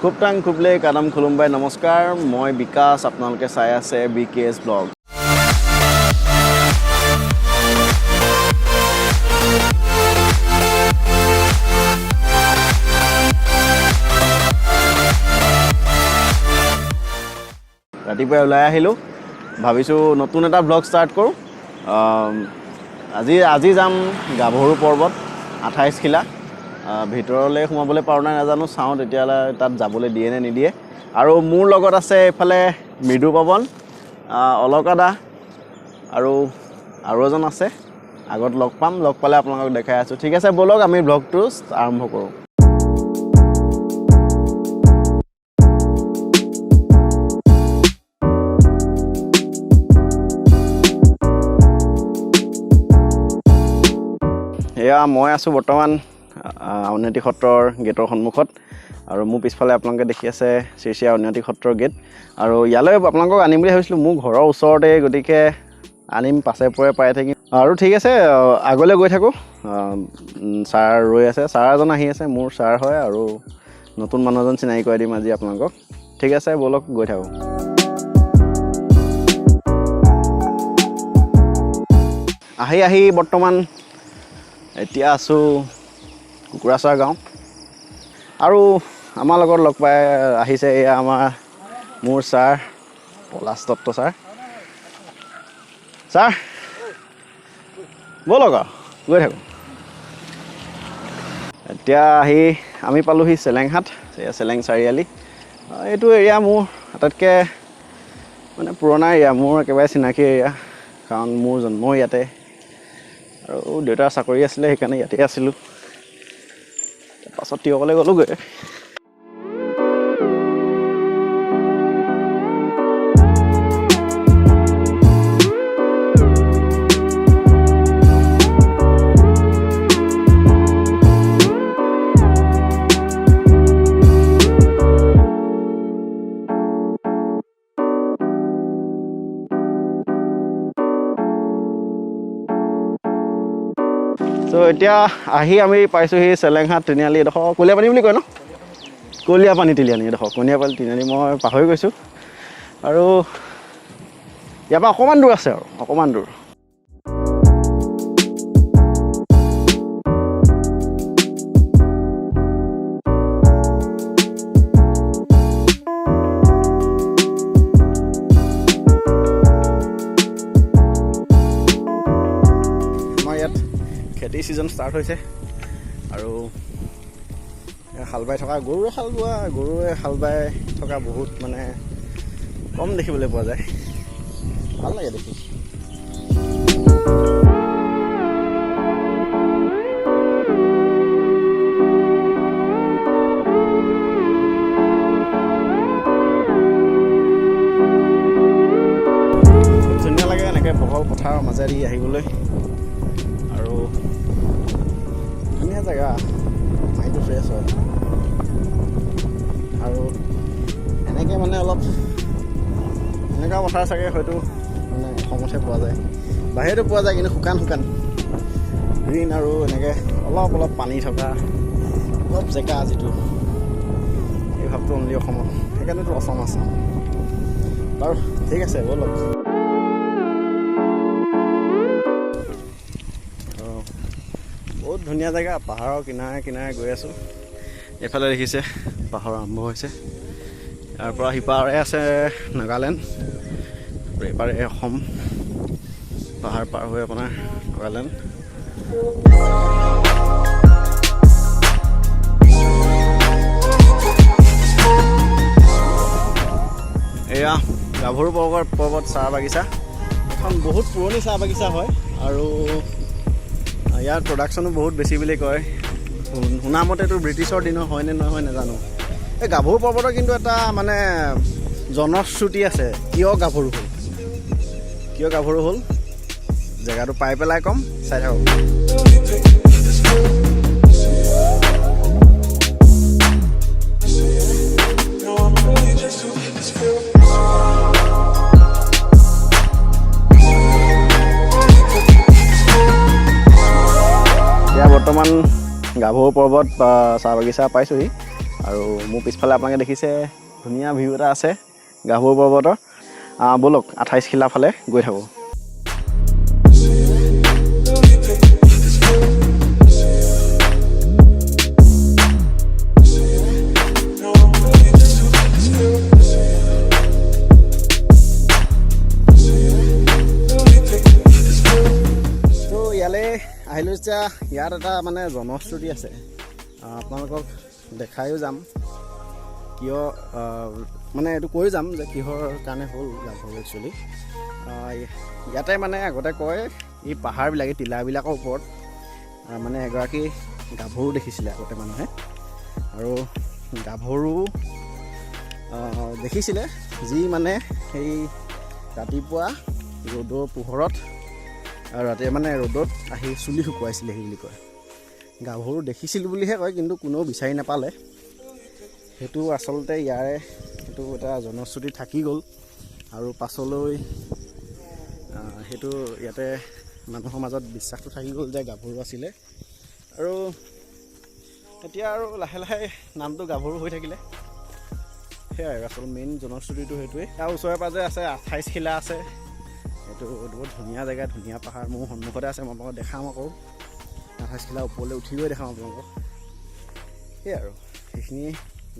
খুবটাং খুবলে কাদাম খুলুমবাই নমস্কাৰ মই বিকাশ আপোনালোকে চাই আছে বিকেএছ ব্লগ ৰাতিপুৱা ওলাই আহিলোঁ ভাবিছোঁ নতুন এটা ব্লগ ষ্টাৰ্ট কৰোঁ আজি যাম গাভৰু পৰ্বত 28 খিলা ভিতৰলৈ সোমাবলৈ পাৰো নাই নাজানো চাওঁ তেতিয়ালে তাত যাবলৈ দিয়ে নে নিদিয়ে আৰু মোৰ লগত আছে এফালে মৃদু পৱন অলকা দা আৰু এজন আছে আগত লগ পালে আপোনালোকক দেখাই আছোঁ ঠিক আছে বলক আমি ব্লগটো আৰম্ভ কৰোঁ এয়া মই আছোঁ বৰ্তমান আউনীআটী সত্ৰৰ গেটৰ সন্মুখত আৰু মোৰ পিছফালে আপোনালোকে দেখি আছে শ্ৰী আউনীআটী সত্ৰৰ গেট আৰু ইয়ালৈ আপোনালোকক আনিম বুলি ভাবিছিলোঁ মোৰ ঘৰৰ ওচৰতে গতিকে আনিম পাছে পৰে পাই থাকিম আৰু ঠিক আছে আগলৈ গৈ থাকোঁ ছাৰ ৰৈ আছে ছাৰ এজন আহি আছে মোৰ ছাৰ হয় আৰু নতুন মানুহ এজন চিনাকি কৰাই দিম আজি আপোনালোকক ঠিক আছে বলক গৈ থাকোঁ আহি বৰ্তমান এতিয়া আছোঁ কুকুৰাচাৰ গাঁও আৰু আমাৰ লগত লগ পাই আহিছে এয়া মোৰ ছাৰ পলাশ দত্ত ছাৰ ব'লক গৈ থাকোঁ এতিয়া আমি পালোঁহি চেলেংহাট চেলেং চাৰিআলি এইটো এৰিয়া মোৰ আটাইতকৈ মানে পুৰণা এৰিয়া মোৰ একেবাৰে চিনাকি এৰিয়া কাৰণ মোৰ জন্ম ইয়াতে আৰু দেউতাৰ চাকৰি আছিলে সেইকাৰণে ইয়াতে আছিলোঁ পাছত তিয়কলৈ গ'লোগৈ তো এতিয়া আমি পাইছোঁহি চেলেংহাট তিনিআলি এডোখৰ কলীয়াপানী বুলি কয় ন কলীয়াপানী তিনিআলি এডোখৰ কলীয়াপানী তিনিআলি মই পাহৰি গৈছোঁ আৰু ইয়াৰ পৰা অকণমান দূৰ আছে আৰু অকণমান দূৰ খেতি ছিজন ষ্টাৰ্ট হৈছে আৰু হাল বাই থকা গৰুৱে হাল বাই থকা বহুত মানে কম দেখিবলৈ পোৱা যায় ভাল লাগে দেখি খুব ধুনীয়া লাগে এনেকৈ বহল পথাৰৰ মাজেদি আহিবলৈ আৰু ধুনীয়া জেগা মাইণ্ডটো ফ্ৰেছ হয় আৰু এনেকৈ মানে অলপ এনেকুৱা পথাৰ চাগে হয়তো মানে অসমতহে পোৱা যায় বাহিৰতো পোৱা যায় কিন্তু শুকান গ্ৰীণ আৰু এনেকৈ অলপ পানী থকা অলপ জেগা যিটো এই ভাৱটো অনলি অসমত সেইকাৰণেতো অসম আছে বাৰু ঠিক আছে ব'লক বহুত ধুনীয়া জেগা পাহাৰৰ কিনাৰে গৈ আছোঁ এইফালে দেখিছে পাহাৰ আৰম্ভ হৈছে ইয়াৰ পৰা সিপাৰে আছে নাগালেণ্ড আৰু এইপাৰে অসম পাহাৰ পাৰ হৈ আপোনাৰ নাগালেণ্ড এয়া গাভৰু পৰ্বত চাহ বাগিচা এখন বহুত পুৰণি চাহ বাগিচা হয় আৰু ইয়াৰ প্ৰডাকশ্যনো বহুত বেছি বুলি কয় শুনামতেতো ব্ৰিটিছৰ দিনৰ হয় নে নহয় নাজানো এই গাভৰু পৰ্বতৰ কিন্তু এটা মানে জনশ্ৰুতি আছে কিয় গাভৰু হ'ল জেগাটো পাই পেলাই কম চাই থাকক বৰ্তমান গাভৰু পৰ্বত চাহ বাগিচা পাইছোঁহি আৰু মোৰ পিছফালে আপোনালোকে দেখিছে ধুনীয়া ভিউ এটা আছে গাভৰু পৰ্বতৰ। ব'লক 28 খিলা ফালে গৈ থাকোঁ। আহিলোঁ যেতিয়া ইয়াত এটা মানে জনশ্ৰুতি আছে, আপোনালোকক দেখায়ো যাম কিয়, মানে এইটো কৈ যাম যে কিহৰ কাৰণে হ'ল গাভৰু একচুৱেলি। ইয়াতে মানে আগতে কয় এই পাহাৰবিলাকে টিলাবিলাকৰ ওপৰত মানে এগৰাকী গাভৰু দেখিছিলে আগতে মানুহে, আৰু গাভৰু দেখিছিলে যি মানে সেই ৰাতিপুৱা ৰ'দৰ পোহৰত আৰু ৰাতি মানে ৰ'দত আহি চুলি শুকুৱাইছিলেহি বুলি কয়। গাভৰু দেখিছিলোঁ বুলিহে কয়, কিন্তু কোনেও বিচাৰি নাপালে। সেইটো আচলতে ইয়াৰে সেইটো এটা জনশ্ৰুতি থাকি গ'ল, আৰু পাছলৈ সেইটো ইয়াতে মানুহৰ মাজত বিশ্বাসটো থাকি গ'ল যে গাভৰু আছিলে, আৰু এতিয়া আৰু লাহে লাহে নামটো গাভৰু হৈ থাকিলে। সেয়াই আচল মেইন জনশ্ৰুতিটো সেইটোৱে। তাৰ ওচৰে পাজৰে আছে 28 খিলা আছে। এইটো বহুত ধুনীয়া জেগা, ধুনীয়া পাহাৰ মোৰ সন্মুখতে আছে। মই আপোনালোকক দেখাম আকৌ 28 খিলা ওপৰলৈ উঠি গৈ দেখাম আপোনালোকক। সেয়াই আৰু সেইখিনি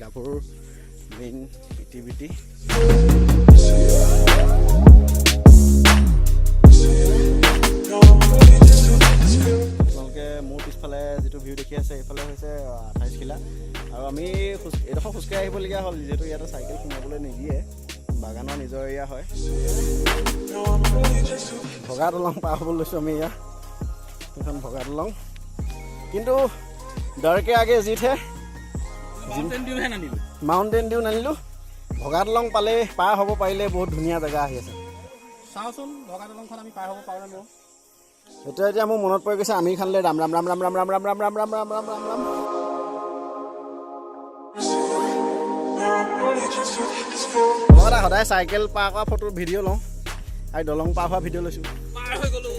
গাভৰুৰ মেইন ইতিবৃত্তি। আপোনালোকে মোৰ পিছফালে যিটো ভিউ দেখি আছে এইফালে হৈছে 28 খিলা, আৰু আমি এইডোখৰ খোজকাঢ়ি আহিবলগীয়া হ'ল যিহেতু ইয়াতে চাইকেল সোমাবলৈ নিদিয়ে, বাগানৰ নিজৰ এৰিয়া হয়। ভগা দলং পাৰ হ'ব লৈছোঁ আমি ইয়াত, সেইখন ভগা দলং। কিন্তু ডৰকে আগে জিতহে মাউণ্টেইন ডিউ নানিলোঁ। ভগা দলং পালে পাৰ হ'ব পাৰিলে বহুত ধুনীয়া জেগা আহি আছে। চাওঁচোন ভগা দলংখন আমি পাৰ হ'ব পাৰোঁ নে? এতিয়া মোৰ মনত পৰি গৈছে আমিৰ খানলৈ ৰাম ৰাম ৰাম ৰাম ৰাম ৰাম ৰাম ৰাম ৰাম ৰাম ৰাম ৰাম ৰাম ৰাম। মই সদায় চাইকেল পাৰ কৰা ফটো ভিডিঅ' লওঁ, আৰু দলং পাৰ হোৱা ভিডিঅ' লৈছোঁ। পাৰ হৈ গ'লোঁ।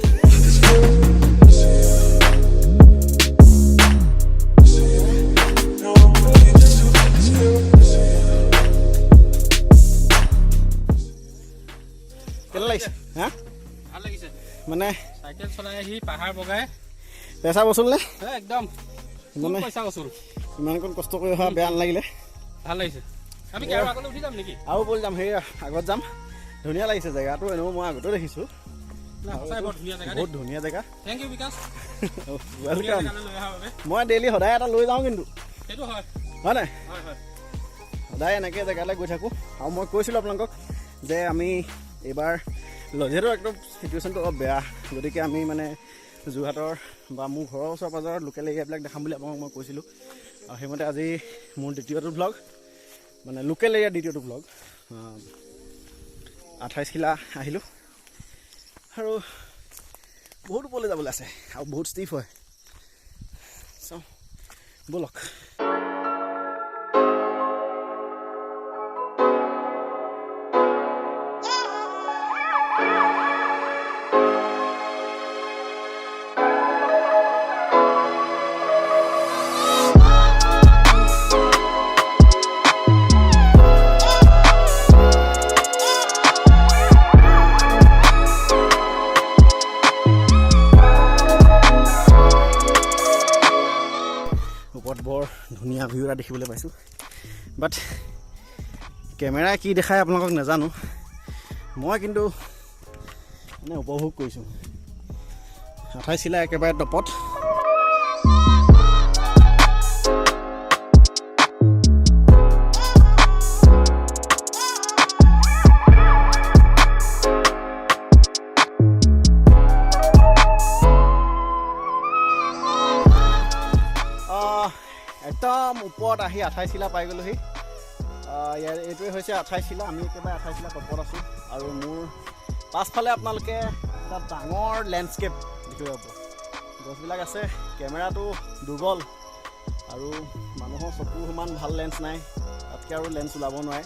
কেনে লাগিছে? হা ভাল লাগিছে মানে চাইকেল চলাই আহি পাহাৰ বগাই পইচা বচুল নে? একদম মানে পইচা বচুল। ইমানকণ কষ্ট কৰি অহা বেয়া নালাগিলে? ভাল লাগিছে। আমি কেৰৱা আগলৈ উঠি যাম নেকি? আৰু ব'ল যাম, সেই আগত যাম। ধুনীয়া লাগিছে জেগাটো, এনেও মই আগতেও দেখিছোঁ। বহুত ধুনীয়া জেগা। থেংক ইউ বিকাশ। ৱেলকাম। মই ডেইলি সদায় এটা লৈ যাওঁ কিন্তু। সেইটো হয়। হয় নাই? হয় হয়। সদায় এনেকৈ জেগালৈ গৈ থাকোঁ। আৰু মই কৈছিলোঁ আপোনালোকক যে আমি এইবাৰ যিহেতু একদম চিটুৱেশ্যনটো অলপ বেয়া, গতিকে আমি মানে যোৰহাটৰ বা মোৰ ঘৰৰ ওচৰ পাজৰৰ লোকেল এৰিয়াবিলাক দেখাম বুলি আপোনাক মই কৈছিলোঁ। আৰু সেইমতে আজি মোৰ দ্বিতীয়টো ভ্লগ, মানে লোকেল এৰিয়াৰ দ্বিতীয়টো ভ্লগ। 28 খিলা আহিলোঁ, আৰু বহুত ওপৰলৈ যাবলৈ আছে, আৰু বহুত ষ্টিফ হয়। চাওঁ ব'লক। বৰ ধুনীয়া ভিউ এটা দেখিবলৈ পাইছোঁ, বাট কেমেৰাই কি দেখায় আপোনালোকক নাজানো। মই কিন্তু মানে উপভোগ কৰিছোঁ। 28 খিলা একেবাৰে টপত। একদম ওপৰত আহি 28 খিলা পাই গ'লোহি। ইয়াৰ এইটোৱে হৈছে 28 খিলা। আমি একেবাৰে 28 খিলা টপত আছোঁ, আৰু মোৰ পাছফালে আপোনালোকে এটা ডাঙৰ লেণ্ডস্কেপ দেখিব পাব। গছবিলাক আছে, কেমেৰাটো দুৰ্বল, আৰু মানুহৰ চকুৰ সমান ভাল লেন্স নাই, তাতকৈ আৰু লেন্স ওলাব নোৱাৰে।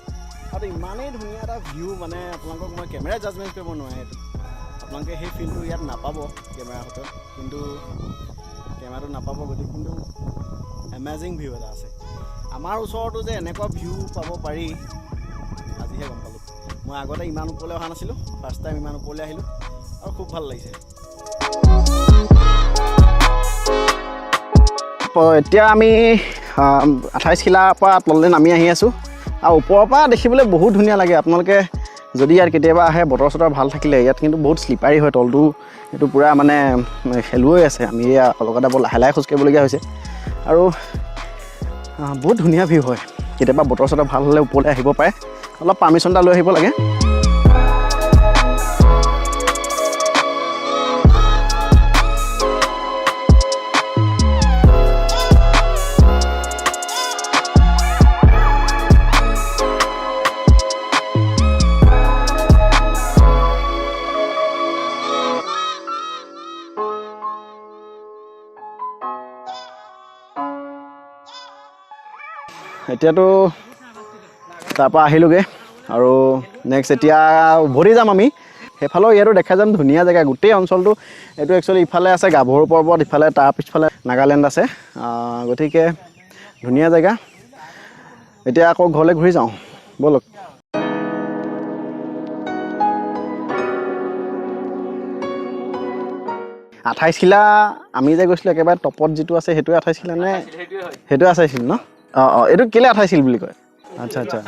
আৰু ইমানেই ধুনীয়া এটা ভিউ, মানে আপোনালোকক মই কেমেৰা জাজমেণ্ট কৰিব নোৱাৰে। এইটো আপোনালোকে সেই ফিলটো ইয়াত নাপাব কেমেৰাৰ হাতত, কিন্তু কেমেৰাটো নাপাব, গতিকে কিন্তু এমেজিং ভিউ এটা আছে। আমাৰ ওচৰতো যে এনেকুৱা ভিউ পাব পাৰি আজিহে গম পালোঁ। মই আগতে ইমান ওপৰলৈ অহা নাছিলোঁ, ফাৰ্ষ্ট টাইম ইমান ওপৰলৈ আহিলোঁ আৰু খুব ভাল লাগিছে। এতিয়া আমি 28 শিলাৰ পৰা তললৈ নামি আহি আছোঁ আৰু ওপৰৰ পৰা দেখিবলৈ বহুত ধুনীয়া লাগে। আপোনালোকে যদি ইয়াত কেতিয়াবা আহে, বতৰ চতৰ ভাল থাকিলে, ইয়াত কিন্তু বহুত শ্লিপাৰী হয় তলটো, এইটো পূৰা মানে খেলুৱৈ আছে। আমি লগতে বৰ লাহে লাহে খোজকাঢ়িবলগীয়া হৈছে আৰু বহুত ধুনীয়া ভিউ হয়। কেতিয়াবা বতৰ চতৰ ভাল হ'লে ওপৰলৈ আহিব পাৰে, অলপ পাৰ্মিশ্যন এটা লৈ আহিব লাগে। এতিয়াতো তাৰপৰা আহিলোগৈ আৰু নেক্সট এতিয়া উভতি যাম আমি সেইফালেও। ইয়াতো দেখা যাম ধুনীয়া জেগা গোটেই অঞ্চলটো। এইটো একচুৱেলি ইফালে আছে গাভৰু পৰ্বত, ইফালে তাৰ পিছফালে নাগালেণ্ড আছে, গতিকে ধুনীয়া জেগা। এতিয়া আকৌ ঘৰলৈ ঘূৰি যাওঁ ব'লক। আঠাইছ শিলা আমি যে গৈছিলোঁ একেবাৰে টপত যিটো আছে সেইটোৱে 28 শিলা নে? সেইটোৱে 28 শিল ন? অঁ এইটো কেলৈ 28 শিল বুলি কয়? আচ্ছা আচ্ছা,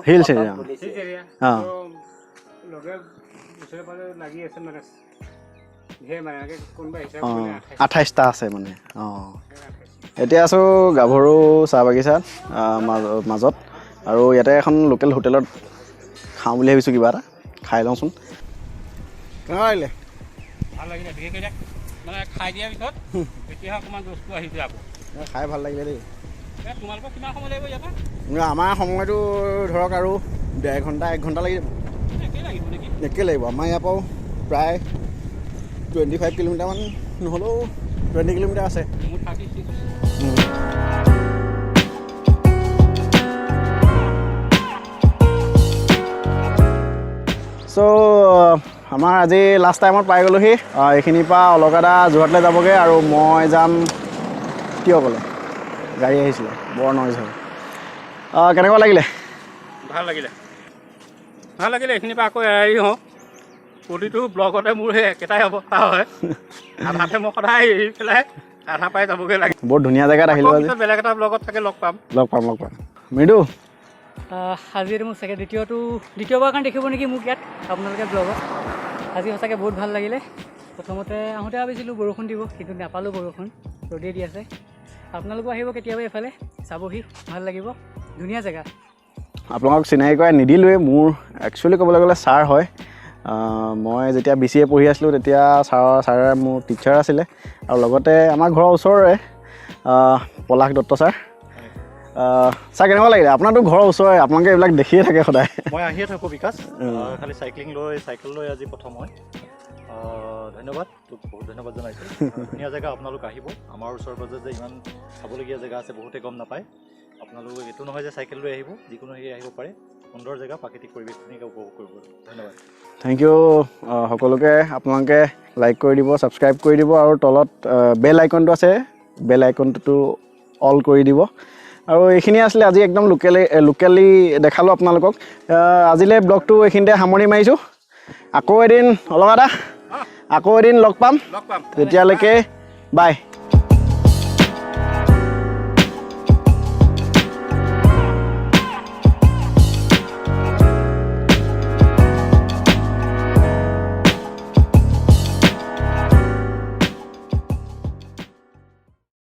হিলছ এৰিয়া। অঁ 28টা আছে মানে। অঁ এতিয়া আছোঁ গাভৰু চাহ বাগিচাত মাজত, আৰু ইয়াতে এখন লোকেল হোটেলত খাওঁ বুলি ভাবিছোঁ, কিবা এটা খাই লওঁচোন। কেনেকুৱা লাগিলে? ভাল লাগিলে, বিশেষকৈ মানে খাই দিয়াৰ পিছত এতিয়াহে অকণমান বস্তু আহিছে আকৌ। খাই ভাল লাগিলে দেই। তোমালোকৰ কিমান সময় লাগিব ইয়াৰ পৰা? আমাৰ সময়টো ধৰক আৰু 1.5 ঘণ্টা 1 ঘণ্টা লাগি যাব। একেই লাগিব নেকি? একেই লাগিব। আমাৰ ইয়াৰ পৰাও প্ৰায় 25 কিলোমিটাৰমান নহ'লেও 20 কিলোমিটাৰ আছে। মোৰ 36। চ' আমাৰ আজি লাষ্ট টাইমত পাই গ'লোহি। এইখিনিৰ পৰা অলকাদা যোৰহাটলৈ যাবগৈ আৰু মই যাম টিয়কলৈ। গাড়ী আহিছিলে, বৰ নইজ হয়। কেনেকুৱা লাগিলে? ভাল লাগিলে, ভাল লাগিলে। এইখিনিৰ পৰা আকৌ এৰি হওঁ। প্ৰতিটো ব্লগতে মোৰ সেই একেটাই অৱস্থা হয়, আধাতে মই সদায় এৰি পেলাই আধা পাই যাবগৈ লাগে। বৰ ধুনীয়া জেগাত আহিলোঁ আজি। বেলেগ এটা ব্লগত থাকে লগ পাম। মৃদু, আজি এইটো মোক চাগে দ্বিতীয়বাৰ কাৰণে দেখিব নেকি মোক ইয়াত আপোনালোকে ব্লগত। আজি সঁচাকৈ বহুত ভাল লাগিলে। প্ৰথমতে আহোঁতে ভাবিছিলোঁ বৰষুণ দিব, কিন্তু নাপালোঁ বৰষুণ, ৰ'দেই দি আছে। আপোনালোকো আহিব কেতিয়াবা এইফালে, চাবহি, ভাল লাগিব, ধুনীয়া জেগা। আপোনালোকক চিনাকি কৰাই নিদিলোৱে। মোৰ একচুৱেলি ক'বলৈ গ'লে ছাৰ হয়। মই যেতিয়া BCA পঢ়ি আছিলোঁ তেতিয়া ছাৰে মোৰ টিচাৰ আছিলে, আৰু লগতে আমাৰ ঘৰৰ ওচৰৰে পলাশ দত্ত ছাৰ। ছাৰ কেনেকুৱা লাগিলে? আপোনাৰতো ঘৰৰ ওচৰৰে, আপোনালোকে এইবিলাক দেখিয়ে থাকে সদায়। মই আহিয়ে থাকোঁ বিকাশ, খালি চাইকেল লৈ আজি প্ৰথম হয়। ধন্যবাদ, তোক বহুত ধন্যবাদ জনাইছোঁ। ধুনীয়া জেগা, আপোনালোক আহিব। আমাৰ ওচৰ পাজৰে যে ইমান চাবলগীয়া জেগা আছে বহুতে গম নাপায়। আপোনালোক এইটো নহয় যে চাইকেল লৈ আহিব, যিকোনো হেৰি আহিব পাৰে। সুন্দৰ জেগা, প্ৰাকৃতিক পৰিৱেশ ধুনীয়াকৈ উপভোগ কৰিব। ধন্যবাদ। থেংক ইউ সকলোকে। আপোনালোকে লাইক কৰি দিব, ছাবস্ক্ৰাইব কৰি দিব, আৰু তলত বেল আইকনটো আছে, বেল আইকনটো অল কৰি দিব। আৰু এইখিনি আছিলে আজি একদম লোকেলি দেখালোঁ আপোনালোকক। আজিলৈ ব্লগটো এইখিনিতে সামৰণি মাৰিছোঁ। আকৌ এদিন লগ পাম। তেতিয়ালৈকে বাই।